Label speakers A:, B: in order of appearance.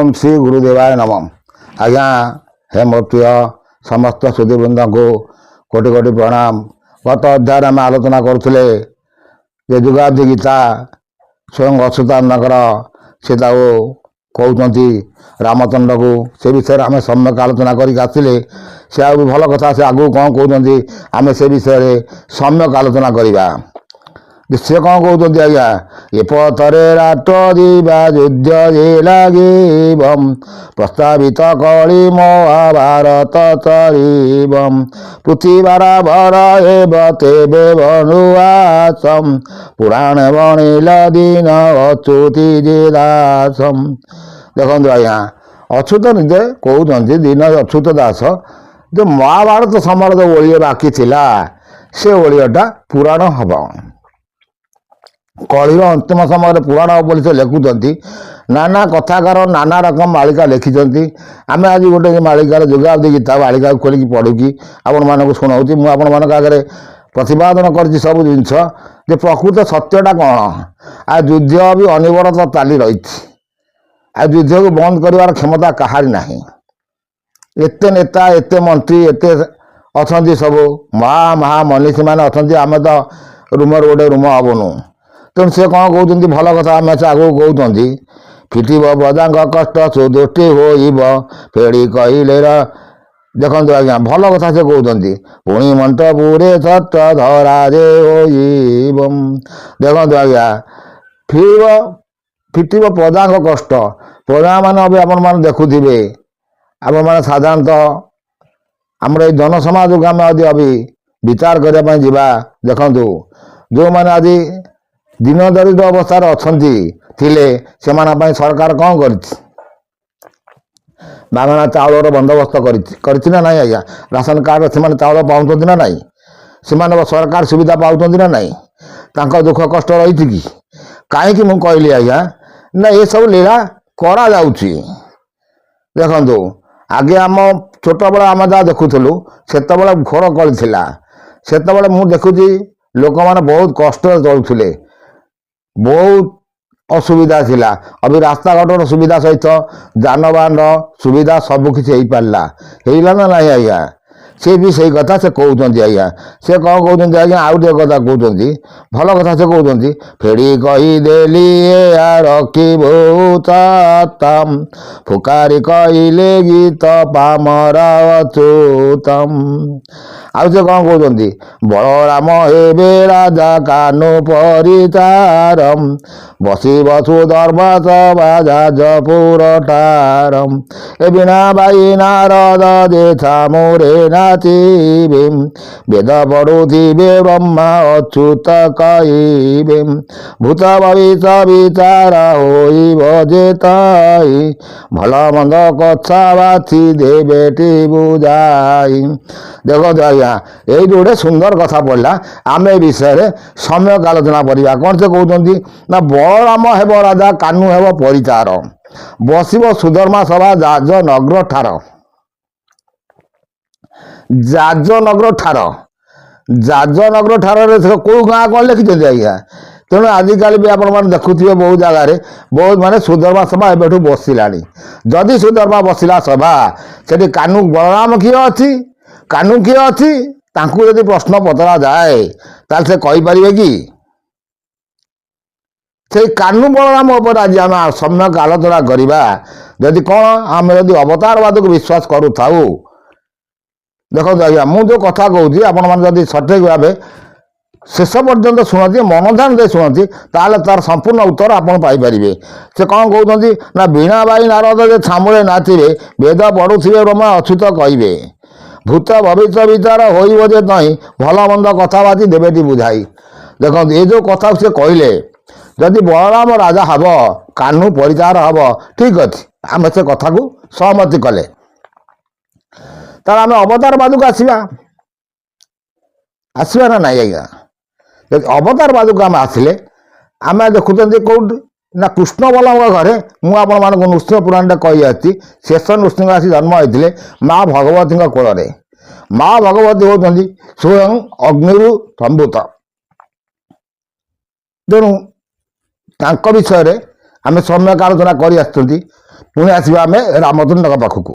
A: ओम श्री गुरुदेवाय नमः। आज्ञा हे मोर प्रिय समस्त सुधीवृंद को कोटि कोटि प्रणाम। गत अध्याय आम आलोचना करुले युगाब्दी गीता स्वयं अच्युतानंदर से कहते रामचंद्र को से विषय आम सम्यक आलोचना करते से आ भल कथा से आगू कौन कहते आम से विषय सम्यक आलोचना करवा। सी कौन कहते आज्ञा ए पथरे राट दिवा युद्ध जे लगे प्रस्तावित कली महाभारत चरीब पृथ्वीवार भर एव तेबे बनुआसम पुराण बणिल दिन अच्युति जे दासम। देखो आज्ञा अच्युत निजे कहते दिन अच्युत दास जो महाभारत समय जो ओडिया बाकी थिला से ओडियाटा पुराण हम कलिर अंतिम समय पुराण बोली से लिखुंट नाना कथाकार नाना रकम मालिका लिखिं। आम आज गोटे मालिकार युगाब्दी गीता मालिका खोलिकी पढ़ुकी आपण मानक शुणाऊँ मुझे आगे प्रतिपादन कर सब जिनस प्रकृत सत्यटा कौन आ युद्ध भी अनिवरत चाली रही आ युद्ध को बंद कर क्षमता कहारी ना। एते नेता एते मंत्री एते अच्छा सब मनीषी मैंने अच्छा आम तो रूमर गोटे रूम हबनु तेणु सी कौन कहते भल कथा आम से आगे कहते फिटब प्रजा कष्ट सुदृष्टि हो फेड़ी कहले देखो आज्ञा भल कथा से कहते पुणी मंटपुरे छत धरा रे हो देखो आज्ञा फिटब प्रजा कष्ट प्रजा मान अभी आपण मैंने देखुवे आपण मैंने साधारणतः आमर ये जनसमाज को आम अभी विचार करने जावा देखु जो मैंने आज दिन दरिद्र अवस्था से सरकार कौन कर मागणा चाउल बंदोबस्त कर ना आज्ञा राशन कार्ड से चाउल पाँच ना ना से सरकार सुविधा पाँच ना ना दुख कष्ट रही कि कहीं मुझे कहली आज्ञा ना ये सब लीला करा देखु आगे आम छोट बड़ा आम जहाँ देखुलु से घोर कला से मुझे देखुची लोक मैंने बहुत कष्ट चलुले बहुत असुविधा थिला। अभी रास्ता घाटर सुविधा सहित जानवाहन सुविधा सबकिछ हो पारा है ना ना आज्ञा सी भी सही कथा से कहते आज्ञा से कौन कहते आज्ञा आउ टे कथा कहते भल कथा से कहते फेड़ी कहीदेली रखीभूतम फुकारी कहले गीत पामरा अच्युतम आउ से कौन कहते बलराम हेबे राजा कानु परिचारम बसी बसु धर्म सभा जाजपुर ठारम ए बिना बाई नारद देथा मोरे नाचिबे वेद पढ़ुथिबे ब्रह्मा अच्युत कहिबे भूत भविष्य विचार होइब जेताई भल मंद कथा बाछी देबेटी बुझाई। देखो आज्ञा ये गोटे सुंदर कथा पड़ा आम ए विषय सम्यक आलोचना करवा। कौन से कहते ना बलराम हेब राजा कानु हेब परिचार बसब सुधर्मा सभा जाजनगर ठार जाजनगर ठार कौ गाँ कौन लिखिं आज्ञा तेणु आजिकल भी आपण मैंने देखुए बहुत जगार बहुत माने सुधर्मा सभा एबेठू बसला जदि सुधर्मा बसला सभा से कानु बलराम किए अच्छी कानु किए अच्छी तांकु यदि प्रश्न पचरा जाए ताल से कहीपर कि से कानु बलराम उपर आज आम सम्यक आलोचना करवा। जदि कौन आम जदि अवतारवाद को विश्वास करूँ देखो आज्ञा मुझे कथा कहूँ आपण मैंने सठिक भाव शेष पर्यंत शुणती मन ध्यान दे शुणती तार संपूर्ण उत्तर आपड़ पाइपर। से कौन कहते ना वीणा बाई नारद जे छामुरे नाचिबे वेद पढ़ुथिबे ब्रह्मा अच्युत कहिबे भूत भविष्य विचार होइब जे नहीं भल मंद कथा बाती देबेटी बुझाई। देखो ये जो कथा से कहले जदि बलराम राजा हम कानु परिचार हम ठीक अच्छे आम से कथा को सहमति कले तार आम अवतारवाद को आसवा ना नहीं आज्ञा अवतारवाद को आम आसिले आम देखुं कौट ना कृष्ण बलराम घरे मुझे नृसिंह पुराण कही आसी शेष नृसिंह आसी जन्म होते माँ भगवती कोल माँ भगवती होती स्वयं अग्नि संभूत तेणु विषय आम सम्यक आलोचना कर ପୁଣି ଆସିବା ଆମେ ରାମଚନ୍ଦ୍ରଙ୍କ ପାଖକୁ।